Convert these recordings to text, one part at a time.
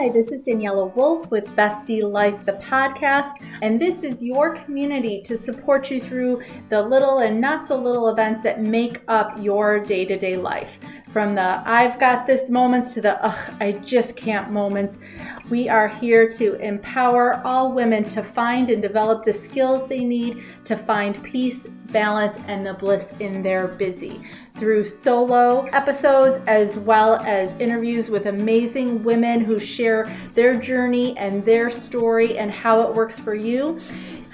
Hi, this is Daniela Wolf with Bestie Life, the podcast, and this is your community to support you through the little and not so little events that make up your day-to-day life. From the I've got this moments to the I just can't moments. We are here to empower all women to find and develop the skills they need to find peace, balance, and the bliss in their busy. Through solo episodes as well as interviews with amazing women who share their journey and their story and how it works for you.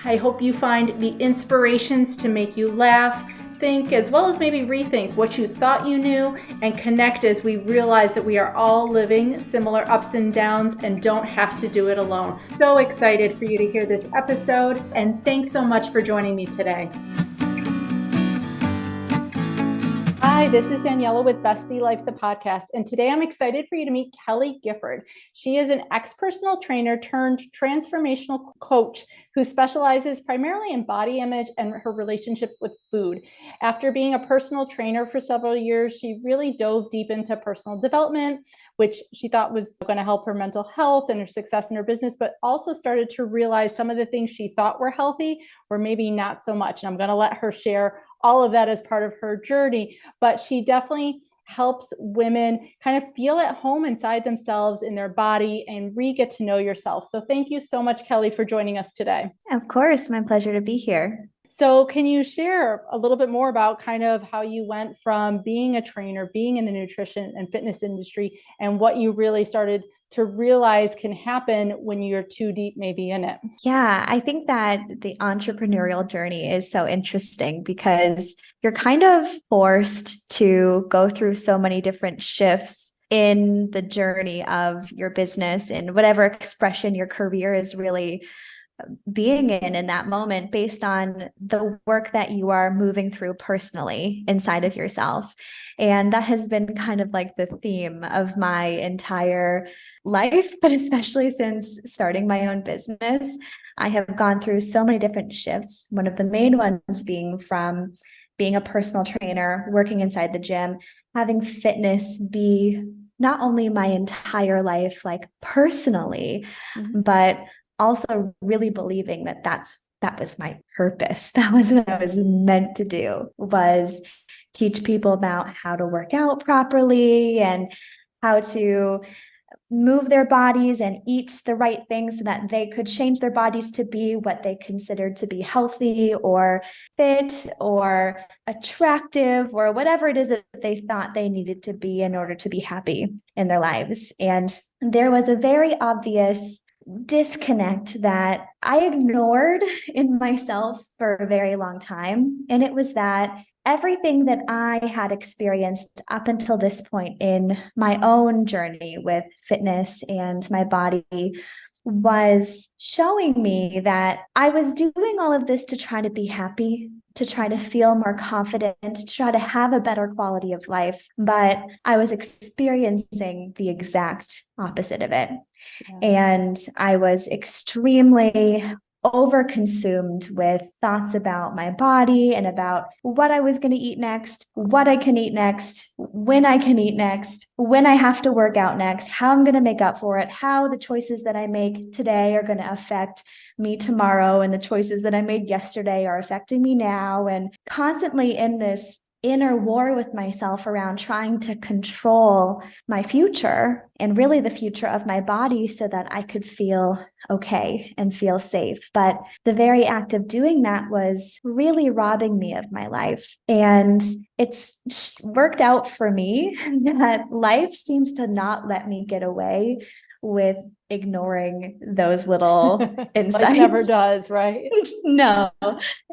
I hope you find the inspirations to make you laugh, think, as well as maybe rethink what you thought you knew, and connect as we realize that we are all living similar ups and downs and don't have to do it alone. So excited for you to hear this episode, and thanks so much for joining me today. Hi, this is Daniela with Bestie Life, the podcast, and today I'm excited for you to meet Kelly Gifford. She is an ex-personal trainer turned transformational coach who specializes primarily in body image and her relationship with food. After being a personal trainer for several years, she really dove deep into personal development, which she thought was going to help her mental health and her success in her business, but also started to realize some of the things she thought were healthy were maybe not so much. And I'm going to let her share all of that as part of her journey, but she definitely helps women kind of feel at home inside themselves in their body and get to know yourself. So thank you so much, Kelly, for joining us today. Of course, my pleasure to be here. So can you share a little bit more about kind of how you went from being a trainer, being in the nutrition and fitness industry, and what you really started to realize can happen when you're too deep maybe in it? Yeah, I think that the entrepreneurial journey is so interesting because you're kind of forced to go through so many different shifts in the journey of your business and whatever expression your career is really being in that moment based on the work that you are moving through personally inside of yourself. And that has been kind of like the theme of my entire life, but especially since starting my own business, I have gone through so many different shifts. One of the main ones being from being a personal trainer, working inside the gym, having fitness be not only my entire life, like personally, but also really believing that that was my purpose. That was what I was meant to do, was teach people about how to work out properly and how to move their bodies and eat the right things so that they could change their bodies to be what they considered to be healthy or fit or attractive or whatever it is that they thought they needed to be in order to be happy in their lives. And there was a very obvious disconnect that I ignored in myself for a very long time. And it was that everything that I had experienced up until this point in my own journey with fitness and my body was showing me that I was doing all of this to try to be happy, to try to feel more confident, to try to have a better quality of life. But I was experiencing the exact opposite of it. Yeah. And I was extremely overconsumed with thoughts about my body and about what I was going to eat next, what I can eat next, when I can eat next, when I have to work out next, how I'm going to make up for it, how the choices that I make today are going to affect me tomorrow, and the choices that I made yesterday are affecting me now, and constantly in this inner war with myself around trying to control my future and really the future of my body so that I could feel okay and feel safe. But the very act of doing that was really robbing me of my life. And it's worked out for me that life seems to not let me get away with ignoring those little insights. Life never does, right? No.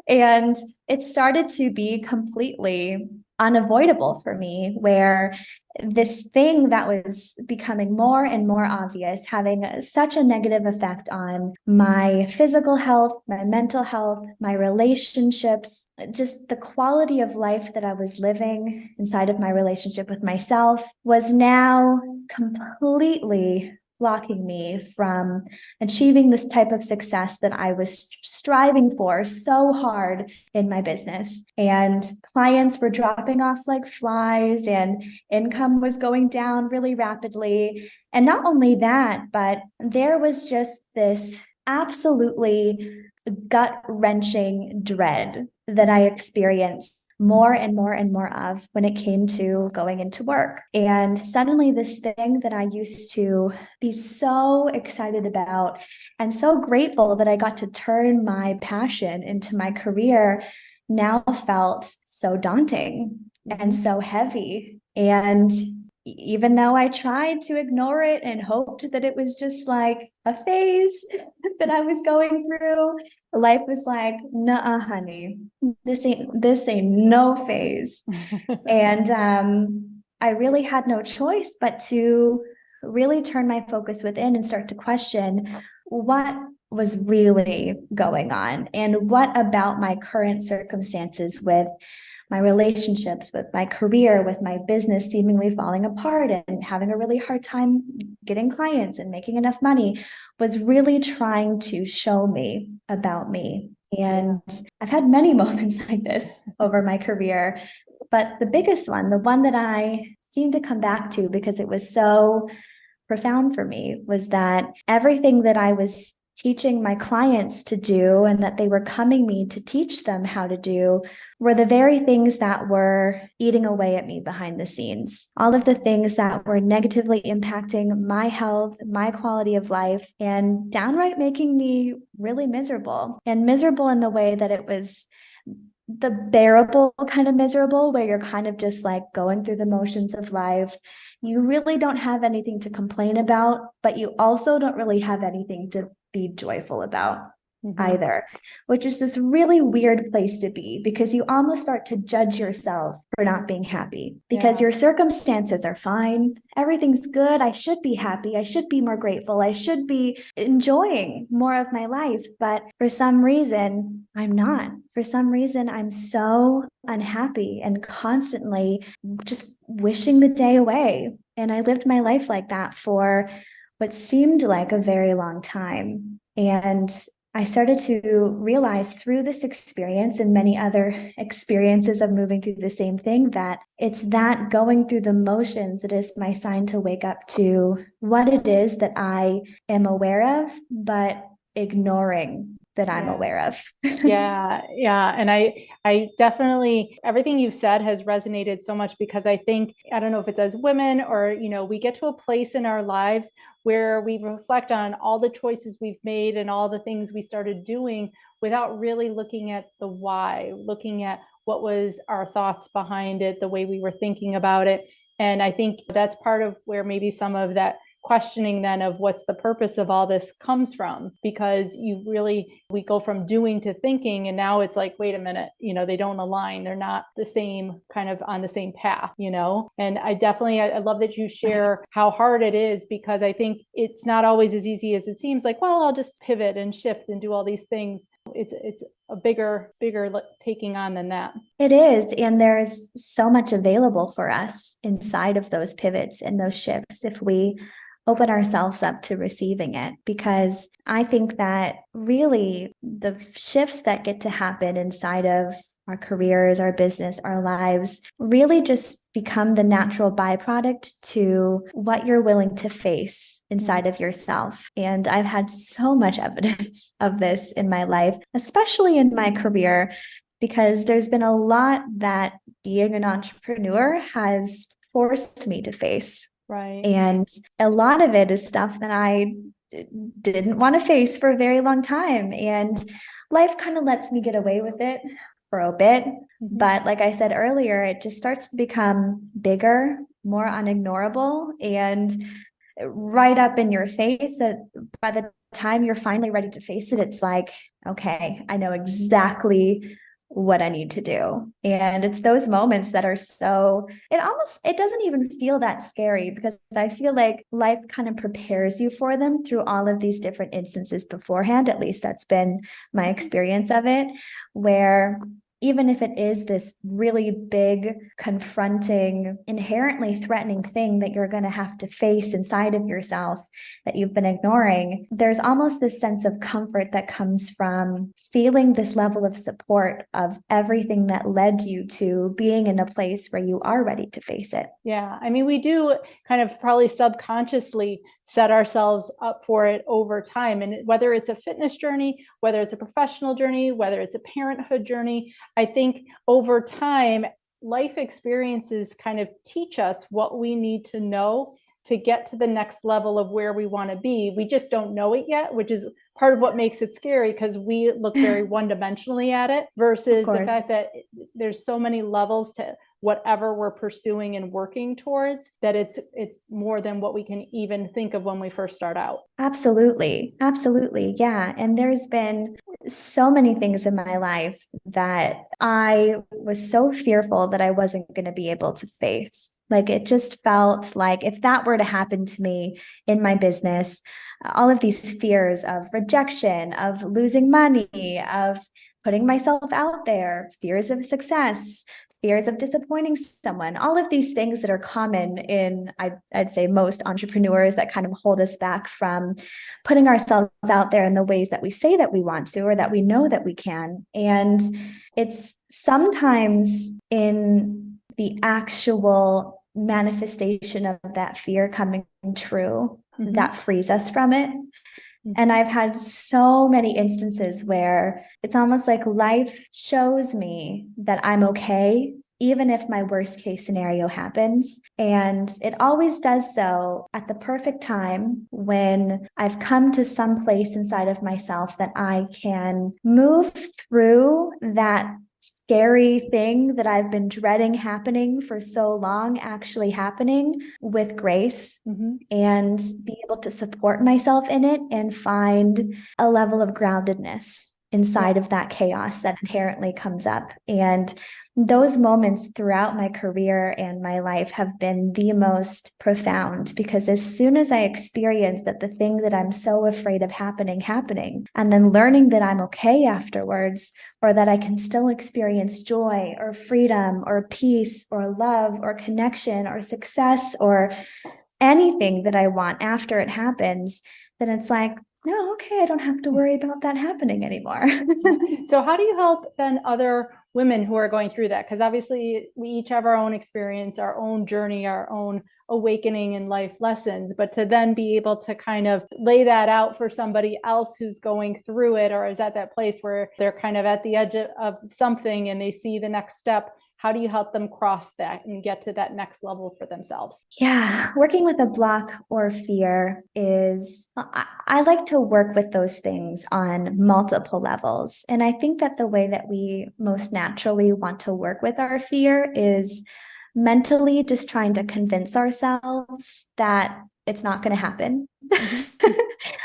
And it started to be completely unavoidable for me, where this thing that was becoming more and more obvious, having such a negative effect on my physical health, my mental health, my relationships, just the quality of life that I was living inside of my relationship with myself, was now completely blocking me from achieving this type of success that I was striving for so hard in my business. And clients were dropping off like flies, and income was going down really rapidly. And not only that, but there was just this absolutely gut-wrenching dread that I experienced more and more and more of when it came to going into work. And suddenly this thing that I used to be so excited about and so grateful that I got to turn my passion into my career now felt so daunting and so heavy. And even though I tried to ignore it and hoped that it was just like a phase that I was going through, life was like, "Nuh-uh, honey, this ain't no phase." And I really had no choice but to really turn my focus within and start to question what was really going on and what about my current circumstances with my relationships, with my career, with my business seemingly falling apart and having a really hard time getting clients and making enough money was really trying to show me about me. And I've had many moments like this over my career, but the biggest one, the one that I seem to come back to because it was so profound for me, was that everything that I was teaching my clients to do and that they were coming me to teach them how to do were the very things that were eating away at me behind the scenes. All of the things that were negatively impacting my health, my quality of life, and downright making me really miserable. And miserable in the way that it was the bearable kind of miserable, where you're kind of just like going through the motions of life. You really don't have anything to complain about, but you also don't really have anything to be joyful about either, which is this really weird place to be because you almost start to judge yourself for not being happy because your circumstances are fine. Everything's good. I should be happy. I should be more grateful. I should be enjoying more of my life. But for some reason, I'm not. For some reason, I'm so unhappy and constantly just wishing the day away. And I lived my life like that for what seemed like a very long time. And I started to realize through this experience and many other experiences of moving through the same thing that it's that going through the motions that is my sign to wake up to what it is that I am aware of, but ignoring that I'm aware of. Yeah. And I definitely, everything you've said has resonated so much because I think, I don't know if it's as women or, we get to a place in our lives where we reflect on all the choices we've made and all the things we started doing without really looking at the why, looking at what was our thoughts behind it, the way we were thinking about it. And I think that's part of where maybe some of that questioning then of what's the purpose of all this comes from, because we go from doing to thinking, and now it's like, wait a minute, they don't align. They're not the same kind of on the same path, and I love that you share how hard it is, because I think it's not always as easy as it seems, like, well, I'll just pivot and shift and do all these things. It's a bigger taking on than that. It is. And there's so much available for us inside of those pivots and those shifts if we open ourselves up to receiving it, because I think that really the shifts that get to happen inside of our careers, our business, our lives really just become the natural byproduct to what you're willing to face inside of yourself. And I've had so much evidence of this in my life, especially in my career, because there's been a lot that being an entrepreneur has forced me to face. Right. And a lot of it is stuff that I didn't want to face for a very long time. And life kind of lets me get away with it for a bit. But like I said earlier, it just starts to become bigger, more unignorable, and right up in your face. That by the time you're finally ready to face it, it's like, okay, I know exactly what I need to do. And it's those moments that are it doesn't even feel that scary, because I feel like life kind of prepares you for them through all of these different instances beforehand. At least that's been my experience of it, where even if it is this really big, confronting, inherently threatening thing that you're going to have to face inside of yourself that you've been ignoring, there's almost this sense of comfort that comes from feeling this level of support of everything that led you to being in a place where you are ready to face it. Yeah. I mean, we do kind of probably subconsciously set ourselves up for it over time. And whether it's a fitness journey, whether it's a professional journey, whether it's a parenthood journey, I think over time, life experiences kind of teach us what we need to know to get to the next level of where we want to be. We just don't know it yet, which is part of what makes it scary, because we look very one-dimensionally at it versus the fact that there's so many levels to whatever we're pursuing and working towards, that it's more than what we can even think of when we first start out. Absolutely. Absolutely. Yeah. And there's been so many things in my life that I was so fearful that I wasn't going to be able to face. Like, it just felt like if that were to happen to me in my business, all of these fears of rejection, of losing money, of putting myself out there, fears of success, fears of disappointing someone, all of these things that are common in, I'd say, most entrepreneurs that kind of hold us back from putting ourselves out there in the ways that we say that we want to, or that we know that we can. And it's sometimes in the actual manifestation of that fear coming true that frees us from it. And I've had so many instances where it's almost like life shows me that I'm okay, even if my worst case scenario happens. And it always does so at the perfect time, when I've come to some place inside of myself that I can move through that scary thing that I've been dreading happening for so long actually happening with grace, and be able to support myself in it and find a level of groundedness inside of that chaos that inherently comes up. And those moments throughout my career and my life have been the most profound, because as soon as I experience that the thing that I'm so afraid of happening, and then learning that I'm okay afterwards, or that I can still experience joy or freedom or peace or love or connection or success or anything that I want after it happens, then it's like, no, okay, I don't have to worry about that happening anymore. So how do you help then other women who are going through that? Because obviously we each have our own experience, our own journey, our own awakening and life lessons, but to then be able to kind of lay that out for somebody else who's going through it, or is at that place where they're kind of at the edge of something and they see the next step. How do you help them cross that and get to that next level for themselves? Yeah, working with a block or fear is, I like to work with those things on multiple levels. And I think that the way that we most naturally want to work with our fear is mentally just trying to convince ourselves that it's not going to happen.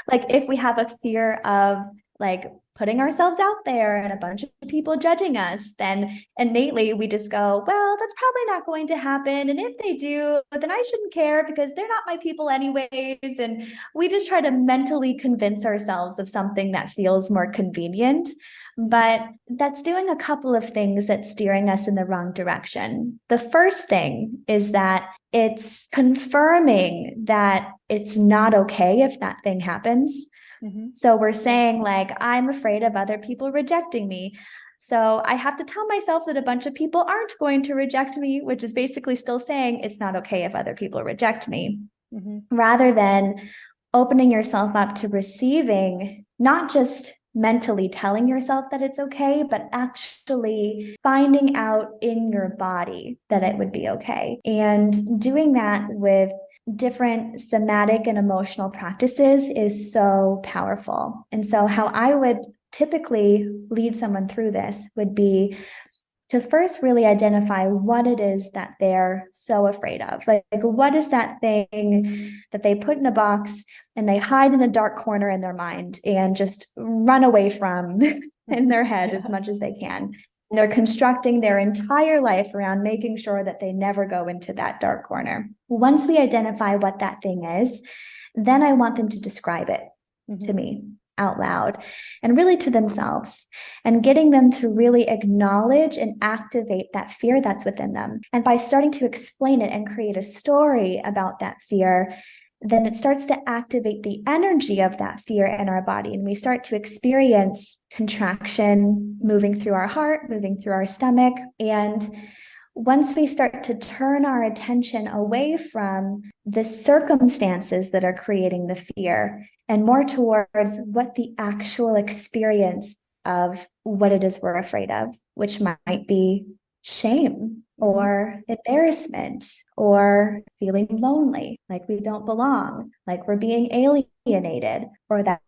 Like, if we have a fear of like putting ourselves out there and a bunch of people judging us, then innately we just go, well, that's probably not going to happen. And if they do, then I shouldn't care because they're not my people anyways. And we just try to mentally convince ourselves of something that feels more convenient. But that's doing a couple of things that's steering us in the wrong direction. The first thing is that it's confirming that it's not okay if that thing happens. So we're saying, like, I'm afraid of other people rejecting me, so I have to tell myself that a bunch of people aren't going to reject me, which is basically still saying it's not okay if other people reject me, rather than opening yourself up to receiving, not just mentally telling yourself that it's okay, but actually finding out in your body that it would be okay. And doing that with different somatic and emotional practices is so powerful. And so how I would typically lead someone through this would be to first really identify what it is that they're so afraid of. Like, what is that thing that they put in a box and they hide in a dark corner in their mind and just run away from in their head as much as they can. And they're constructing their entire life around making sure that they never go into that dark corner. Once we identify what that thing is, then I want them to describe it to me. out loud and really to themselves, and getting them to really acknowledge and activate that fear that's within them. And by starting to explain it and create a story about that fear, then it starts to activate the energy of that fear in our body. And we start to experience contraction moving through our heart, moving through our stomach. And once we start to turn our attention away from the circumstances that are creating the fear and more towards what the actual experience of what it is we're afraid of, which might be shame or embarrassment or feeling lonely, like we don't belong, like we're being alienated, or that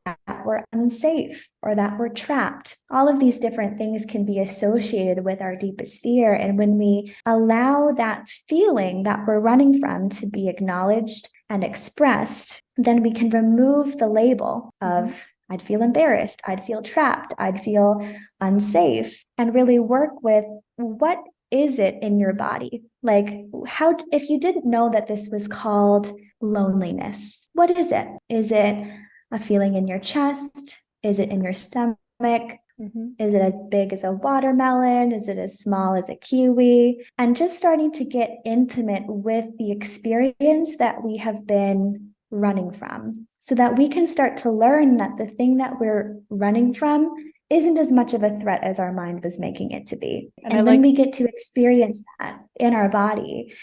we're unsafe, or that we're trapped. All of these different things can be associated with our deepest fear. And when we allow that feeling that we're running from to be acknowledged and expressed, then we can remove the label of I'd feel embarrassed, I'd feel trapped, I'd feel unsafe, and really work with what is it in your body? Like, how, if you didn't know that this was called loneliness, what is it? Is it a feeling in your chest? Is it in your stomach? Is it as big as a watermelon? Is it as small as a kiwi? And just starting to get intimate with the experience that we have been running from, so that we can start to learn that the thing that we're running from isn't as much of a threat as our mind was making it to be. And when we get to experience that in our body,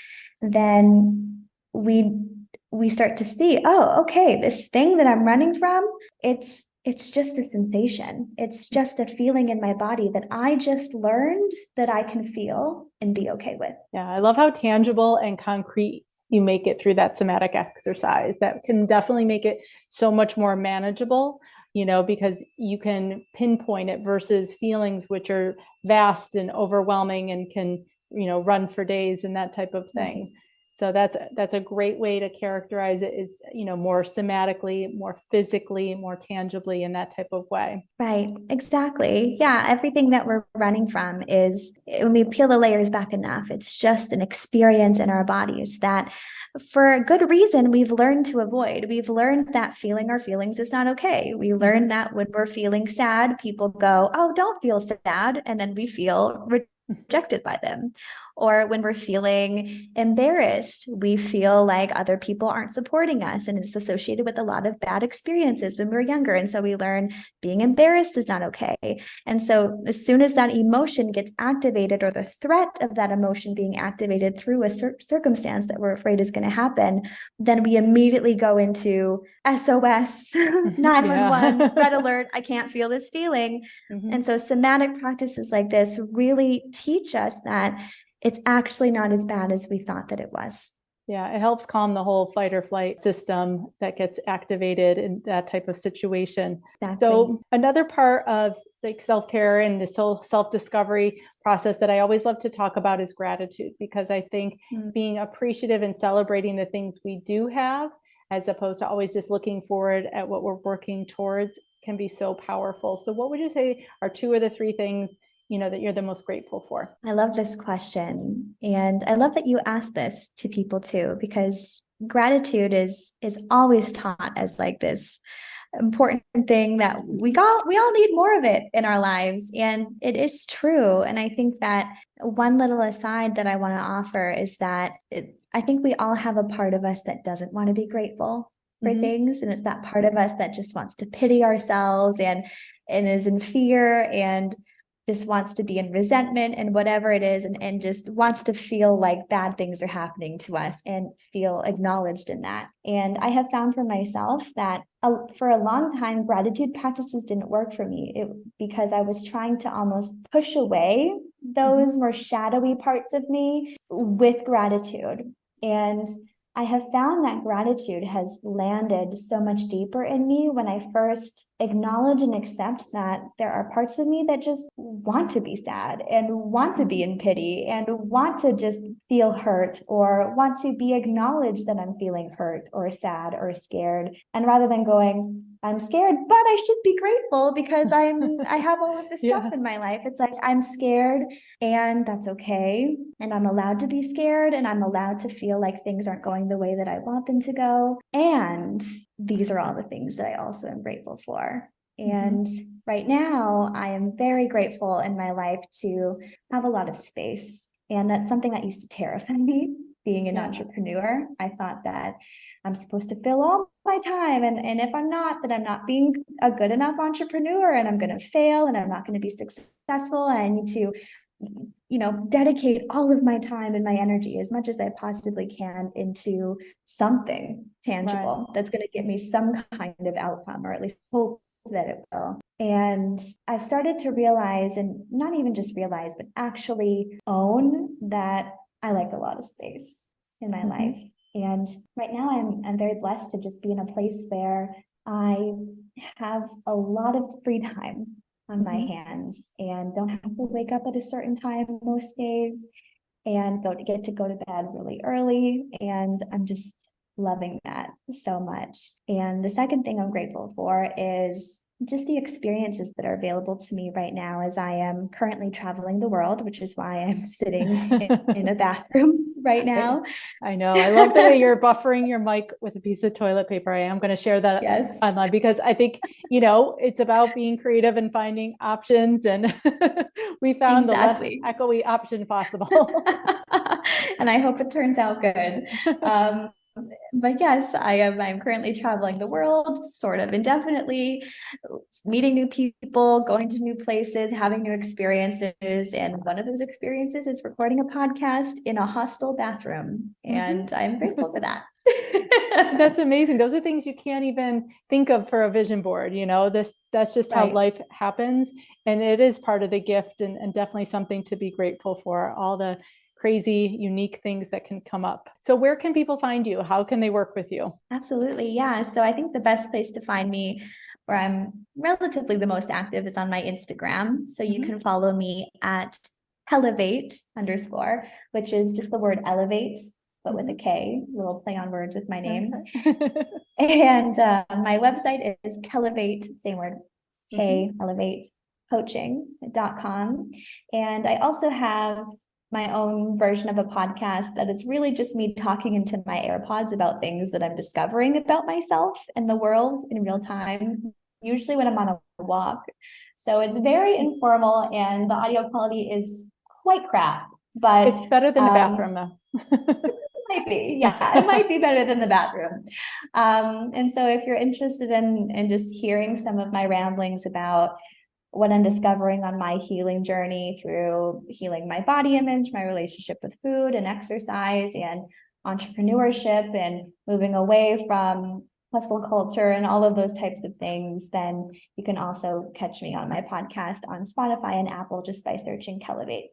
then we start to see, oh, okay, this thing that I'm running from, it's just a sensation. It's just a feeling in my body that I just learned that I can feel and be okay with. Yeah, I love how tangible and concrete you make it through that somatic exercise. That can definitely make it so much more manageable, because you can pinpoint it versus feelings which are vast and overwhelming and can, run for days and that type of thing. So that's a great way to characterize it, is, more somatically, more physically, more tangibly, in that type of way. Right. Exactly. Yeah. Everything that we're running from is, when we peel the layers back enough, it's just an experience in our bodies that, for a good reason, we've learned to avoid. We've learned that feeling our feelings is not okay. We learned that when we're feeling sad, people go, oh, don't feel sad. And then we feel rejected by them. Or when we're feeling embarrassed, we feel like other people aren't supporting us. And it's associated with a lot of bad experiences when we were younger. And so we learn being embarrassed is not okay. And so as soon as that emotion gets activated, or the threat of that emotion being activated through a circumstance that we're afraid is going to happen, then we immediately go into SOS, 911, red alert, I can't feel this feeling. And so somatic practices like this really teach us that it's actually not as bad as we thought that it was. Yeah, it helps calm the whole fight or flight system that gets activated in that type of situation. Exactly. So another part of like self-care and this whole self-discovery process that I always love to talk about is gratitude, because I think being appreciative and celebrating the things we do have, as opposed to always just looking forward at what we're working towards, can be so powerful. So what would you say are 2 or 3 things that you're the most grateful for? I love this question. And I love that you ask this to people too, because gratitude is always taught as like this important thing that we all need more of it in our lives. And it is true. And I think that one little aside that I want to offer is that I think we all have a part of us that doesn't want to be grateful for things. And it's that part of us that just wants to pity ourselves and is in fear and just wants to be in resentment and whatever it is, and just wants to feel like bad things are happening to us and feel acknowledged in that. And I have found for myself that for a long time, gratitude practices didn't work for me because I was trying to almost push away those more shadowy parts of me with gratitude. And I have found that gratitude has landed so much deeper in me when I first acknowledge and accept that there are parts of me that just want to be sad and want to be in pity and want to just feel hurt, or want to be acknowledged that I'm feeling hurt or sad or scared. And rather than going, I'm scared, but I should be grateful because I have all of this stuff in my life. It's like, I'm scared and that's okay. And I'm allowed to be scared, and I'm allowed to feel like things aren't going the way that I want them to go. And these are all the things that I also am grateful for. And right now, I am very grateful in my life to have a lot of space. And that's something that used to terrify me, being an entrepreneur. I thought that I'm supposed to fill all my time. And if I'm not, then I'm not being a good enough entrepreneur, and I'm going to fail, and I'm not going to be successful. And I need to, dedicate all of my time and my energy as much as I possibly can into something tangible that's going to give me some kind of outcome, or at least hope that it will. And I've started to realize, and not even just realize, but actually own that I like a lot of space in my life. And right now I'm very blessed to just be in a place where I have a lot of free time on my hands and don't have to wake up at a certain time most days, and get to go to bed really early. And I'm just loving that so much. And the second thing I'm grateful for is just the experiences that are available to me right now, as I am currently traveling the world, which is why I'm sitting in a bathroom right now. I know. I love the way you're buffering your mic with a piece of toilet paper. I am going to share that online, because I think, it's about being creative and finding options. And we found the less echoey option possible. And I hope it turns out good. But yes, I'm currently traveling the world sort of indefinitely, meeting new people, going to new places, having new experiences. And one of those experiences is recording a podcast in a hostel bathroom. And I'm grateful for that. That's amazing. Those are things you can't even think of for a vision board. That's just how life happens. And it is part of the gift, and definitely something to be grateful for, all the crazy, unique things that can come up. So where can people find you? How can they work with you? Absolutely. Yeah. So I think the best place to find me, where I'm relatively the most active, is on my Instagram. So you can follow me at Kelevate _, which is just the word elevate, but with a K, a little play on words with my name. And my website is Kelevate, same word, Kelevate Coaching.com. And I also have my own version of a podcast that is really just me talking into my AirPods about things that I'm discovering about myself and the world in real time, usually when I'm on a walk. So it's very informal, and the audio quality is quite crap, but it's better than the bathroom though. Might be. Yeah, it might be better than the bathroom. And so if you're interested in just hearing some of my ramblings about what I'm discovering on my healing journey through healing my body image, my relationship with food and exercise and entrepreneurship, and moving away from hustle culture and all of those types of things, then you can also catch me on my podcast on Spotify and Apple just by searching Kelevate.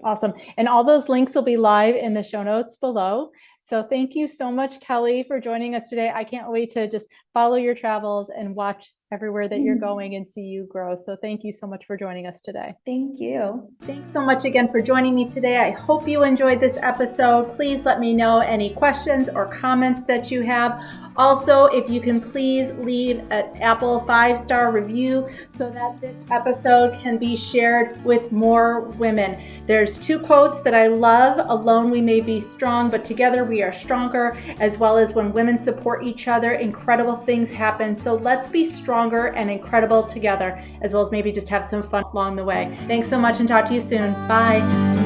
Awesome. And all those links will be live in the show notes below. So thank you so much, Kelly, for joining us today. I can't wait to just follow your travels and watch everywhere that you're going and see you grow. So thank you so much for joining us today. Thank you. Thanks so much again for joining me today. I hope you enjoyed this episode. Please let me know any questions or comments that you have. Also, if you can please leave an Apple 5-star review so that this episode can be shared with more women. There's 2 quotes that I love. Alone we may be strong, but together we are stronger, as well as when women support each other, incredible things happen. So let's be stronger and incredible together, as well as maybe just have some fun along the way. Thanks so much, and talk to you soon. Bye.